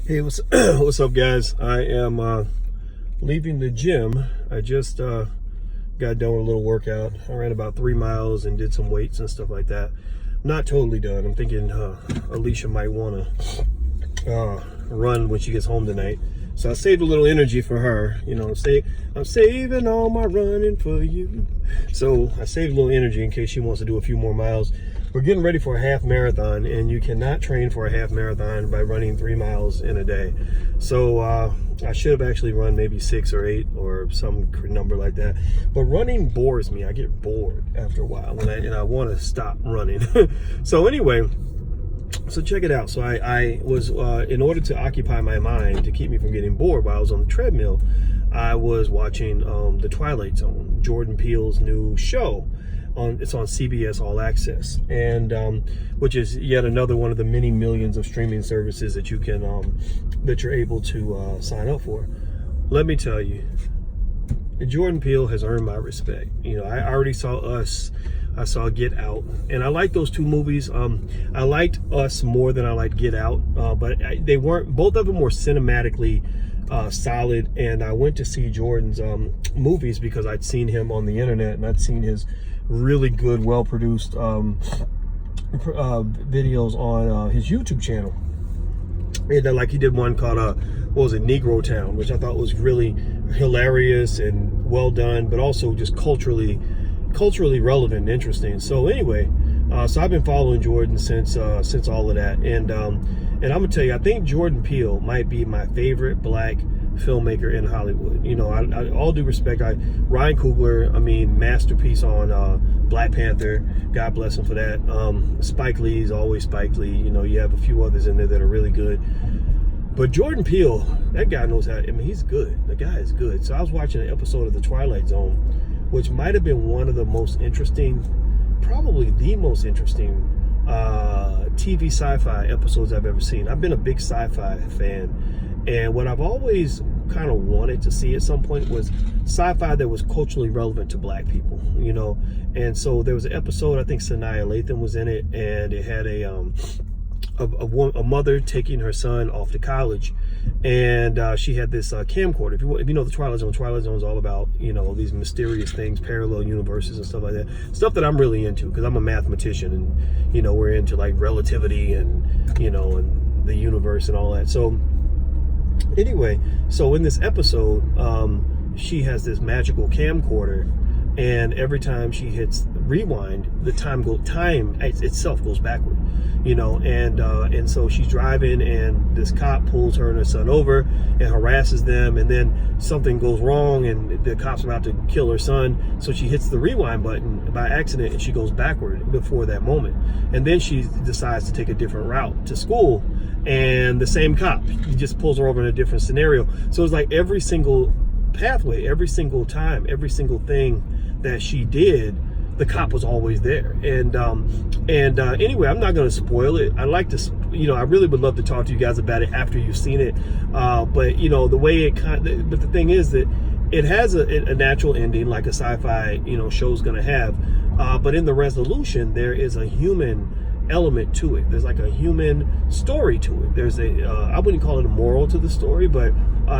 Hey, what's up, guys? I am leaving the gym. I just got done with a little workout. I ran about 3 miles and did some weights and stuff like that. Not totally done. I'm thinking Alicia might want to run when she gets home tonight. So I saved a little energy for her. You know, I'm saving all my running for you. So I saved a little energy in case she wants to do a few more miles. We're getting ready for a half marathon, and you cannot train for a half marathon by running 3 miles in a day. So I should have actually run maybe 6 or 8 or some number like that. But running bores me. I get bored after a while, and I want to stop running. So anyway, so check it out. So I was, in order to occupy my mind, to keep me from getting bored while I was on the treadmill, I was watching The Twilight Zone, Jordan Peele's new show. It's on CBS All Access, and which is yet another one of the many millions of streaming services that you can that you're able to sign up for. Let me tell you, Jordan Peele has earned my respect. You know, I already saw Us. I saw Get Out, and I like those two movies. I liked Us more than I liked Get Out, but they weren't. Both of them were cinematically solid, and I went to see Jordan's movies because I'd seen him on the internet, and I'd seen his really good, well-produced videos on his YouTube channel. And like he did one called what was it, Negro Town, which I thought was really hilarious and well done, but also just culturally relevant and interesting. So anyway, so I've been following Jordan since all of that, and I'm gonna tell you, I think Jordan Peele might be my favorite black filmmaker in Hollywood. You know, I all due respect, Ryan Coogler, I mean, masterpiece on Black Panther, God bless him for that. Spike Lee is always Spike Lee. You know, you have a few others in there that are really good, but Jordan Peele, that guy knows how. I mean, he's good. The guy is good. So I was watching an episode of The Twilight Zone, which might have been one of the most interesting, probably the most interesting TV sci-fi episodes I've ever seen. I've been a big sci-fi fan, and what I've always kind of wanted to see at some point was sci-fi that was culturally relevant to black people, you know. And so there was an episode, I think Sanaa Lathan was in it, and it had a mother taking her son off to college, and she had this camcorder. If you know the Twilight Zone is all about, you know, these mysterious things, parallel universes and stuff like that. Stuff that I'm really into because I'm a mathematician, and you know, we're into like relativity and, you know, and the universe and all that. So anyway, so in this episode, she has this magical camcorder, and every time she hits rewind, the time itself goes backward, you know. And so she's driving, and this cop pulls her and her son over and harasses them, and then something goes wrong, and the cop's about to kill her son, so she hits the rewind button by accident, and she goes backward before that moment. And then she decides to take a different route to school, and the same cop, he just pulls her over in a different scenario. So it's like every single pathway, every single time, every single thing that she did, the cop was always there. And anyway, I'm not going to spoil it. I like to, you know, I really would love to talk to you guys about it after you've seen it. But you know, the way but the thing is that it has a natural ending, like a sci-fi, you know, show's going to have. But in the resolution, there is a human element to it. There's like a human story to it. There's I wouldn't call it a moral to the story, but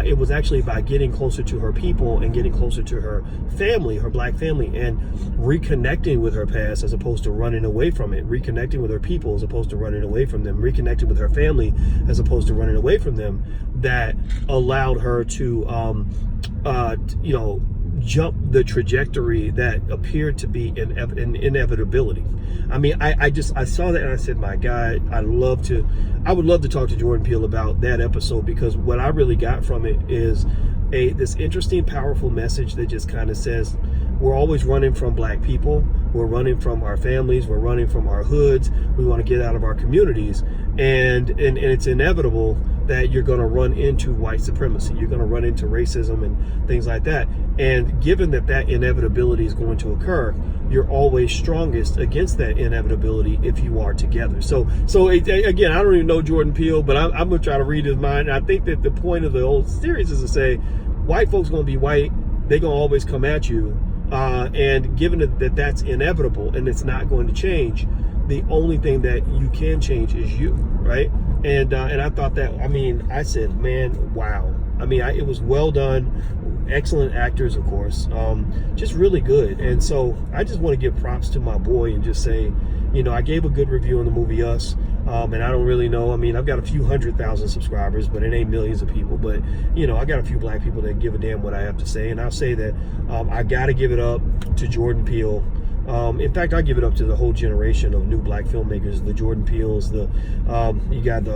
it was actually by getting closer to her people and getting closer to her family, her black family, and reconnecting with her past as opposed to running away from it, reconnecting with her people as opposed to running away from them, reconnecting with her family as opposed to running away from them, that allowed her to you know, jump the trajectory that appeared to be an inevitability. I mean, I saw that and I said, my God, I would love to talk to Jordan Peele about that episode, because what I really got from it is this interesting, powerful message that just kind of says, we're always running from black people. We're running from our families. We're running from our hoods. We want to get out of our communities. And it's inevitable that you're going to run into white supremacy. You're going to run into racism and things like that. And given that inevitability is going to occur, you're always strongest against that inevitability if you are together. So again, I don't even know Jordan Peele, but I'm going to try to read his mind. I think that the point of the whole series is to say, white folks going to be white. They're going to always come at you. And given that that's inevitable and it's not going to change, the only thing that you can change is you, right? And I thought that, I mean, I said, man, wow. I mean, it was well done, excellent actors, of course, just really good. And so I just want to give props to my boy and just say, you know, I gave a good review on the movie Us, and I don't really know. I mean, I've got a few 100,000 subscribers, but it ain't millions of people. But, you know, I got a few black people that give a damn what I have to say. And I'll say that I got to give it up to Jordan Peele. In fact, I give it up to the whole generation of new black filmmakers, the Jordan Peeles, you got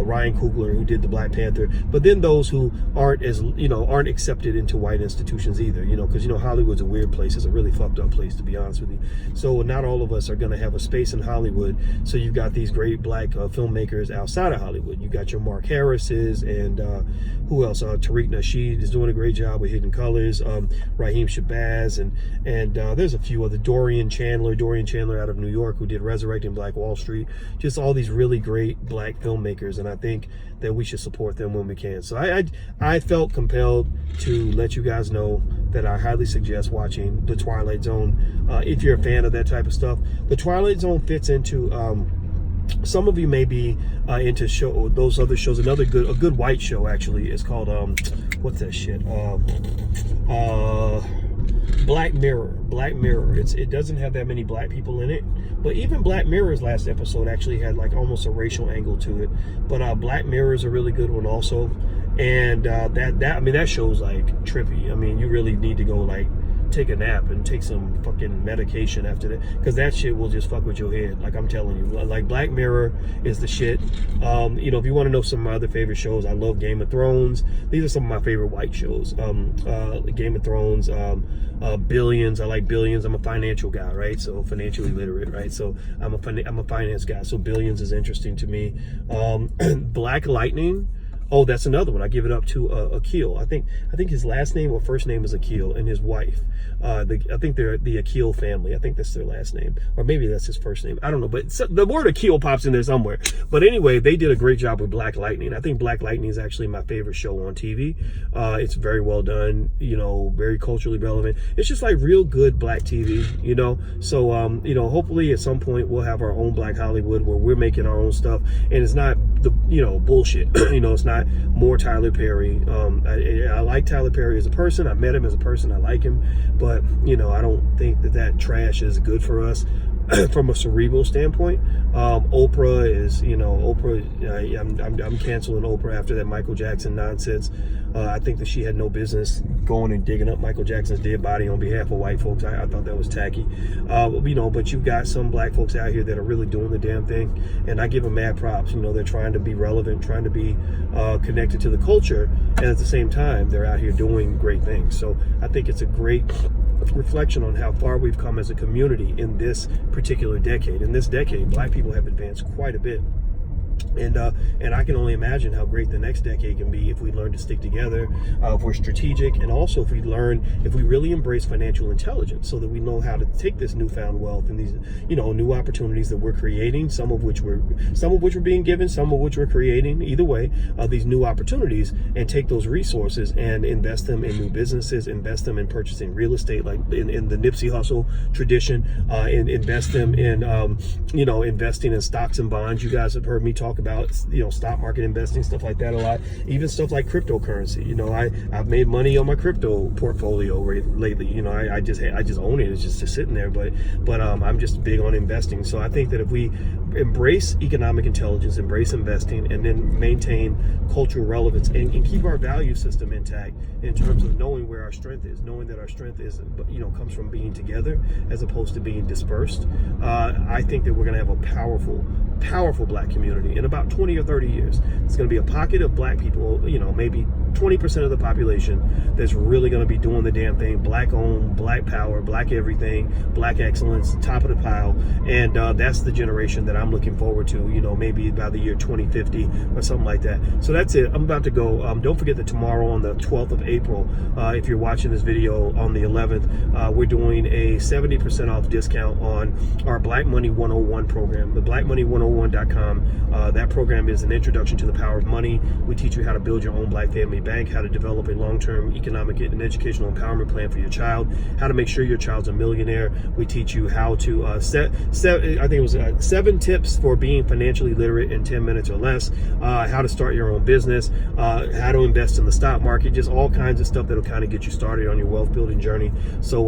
Ryan Coogler, who did the Black Panther, but then those who aren't aren't accepted into white institutions either, you know, because, you know, Hollywood's a weird place. It's a really fucked up place, to be honest with you. So not all of us are going to have a space in Hollywood. So you've got these great black filmmakers outside of Hollywood. You got your Mark Harris's and who else? Tariq Nasheed is doing a great job with Hidden Colors. Raheem Shabazz and there's a few other. Dorian Chandler out of New York, who did Resurrecting Black Wall Street. Just all these really great black filmmakers, and I think that we should support them when we can. So I felt compelled to let you guys know that I highly suggest watching The Twilight Zone if you're a fan of that type of stuff. The Twilight Zone fits into some of you may be into those other shows. A good white show actually is called what's that shit? Black Mirror. It doesn't have that many black people in it, but even Black Mirror's last episode actually had like almost a racial angle to it. But Black Mirror is a really good one also, and that show's like trippy. I mean, you really need to go like take a nap and take some fucking medication after that, because that shit will just fuck with your head. Like, I'm telling you, like, Black Mirror is the shit. You know, if you want to know some of my other favorite shows, I love Game of Thrones. These are some of my favorite white shows. Game of Thrones, Billions. I like Billions. I'm a financial guy, right? So financially literate, right? So I'm a finance guy. So Billions is interesting to me. Black Lightning. Oh, that's another one. I give it up to Akil. I think his last name or first name is Akil, and his wife. I think they're the Akil family. I think that's their last name, or maybe that's his first name. I don't know, but the word Akil pops in there somewhere. But anyway, they did a great job with Black Lightning. I think Black Lightning is actually my favorite show on TV. It's very well done. You know, very culturally relevant. It's just like real good black TV. You know, so you know, hopefully at some point we'll have our own Black Hollywood where we're making our own stuff, and it's not the bullshit. You know, it's not more Tyler Perry. I like Tyler Perry as a person. I met him as a person. I like him, but you know, I don't think that trash is good for us from a cerebral standpoint. Oprah is, I'm canceling Oprah after that Michael Jackson nonsense. I think that she had no business going and digging up Michael Jackson's dead body on behalf of white folks. I thought that was tacky. But you've got some black folks out here that are really doing the damn thing, and I give them mad props. You know, they're trying to be relevant, trying to be connected to the culture, and at the same time, they're out here doing great things. So I think it's a great reflection on how far we've come as a community in this particular decade. In this decade, black people have advanced quite a bit. And I can only imagine how great the next decade can be if we learn to stick together, if we're strategic, and also if we really embrace financial intelligence, so that we know how to take this newfound wealth and these, new opportunities that we're creating, some of which we're being given, some of which we're creating. Either way, these new opportunities, and take those resources and invest them in new businesses, invest them in purchasing real estate, like in the Nipsey Hussle tradition, and invest them in, investing in stocks and bonds. You guys have heard me talk about stock market investing, stuff like that a lot. Even stuff like cryptocurrency. I've made money on my crypto portfolio lately. I just own it. It's just sitting there. But I'm just big on investing. So I think that if we embrace economic intelligence, embrace investing, and then maintain cultural relevance and keep our value system intact in terms of knowing where our strength is, knowing that our strength is comes from being together as opposed to being dispersed. I think that we're going to have a powerful black community in about 20 or 30 years. It's going to be a pocket of black people, maybe 20% of the population that's really going to be doing the damn thing. Black owned, black power, black everything, black excellence, top of the pile. And that's the generation that I'm looking forward to, maybe by the year 2050 or something like that. So that's it. I'm about to go. Don't forget that tomorrow on the 12th of April, if you're watching this video on the 11th, we're doing a 70% off discount on our Black Money 101 program, the blackmoney101.com. That program is an introduction to the power of money. We teach you how to build your own Black family bank, how to develop a long-term economic and educational empowerment plan for your child, how to make sure your child's a millionaire. We teach you how to I think it was 7 tips for being financially literate in 10 minutes or less, how to start your own business, how to invest in the stock market, just all kinds of stuff that'll kind of get you started on your wealth building journey. So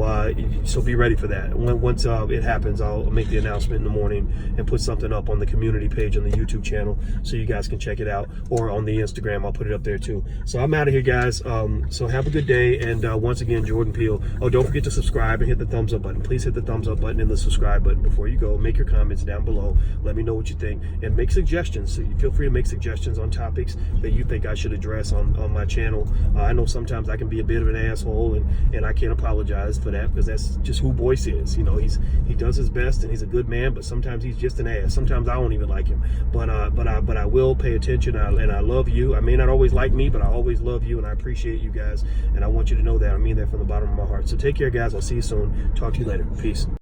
be ready for that. Once it happens, I'll make the announcement in the morning and put something up on the community page on the YouTube channel so you guys can check it out, or on the Instagram. I'll put it up there too. So I'm out of here, guys. So have a good day. And once again, Jordan Peele. Oh, don't forget to subscribe and hit the thumbs up button. Please hit the thumbs up button and the subscribe button before you go. Make your comments down below. Let me know what you think, and make suggestions. So you feel free to make suggestions on topics that you think I should address on my channel. I know sometimes I can be a bit of an asshole, and I can't apologize for that, because that's just who Boyce is. You know, he does his best, and he's a good man, but sometimes he's just an ass. Sometimes I won't even like him, but I will pay attention, and I love you. I may not always like me, but I always love you, and I appreciate you guys, and I want you to know that. I mean that from the bottom of my heart. So take care, guys. I'll see you soon. Talk to you later. Peace.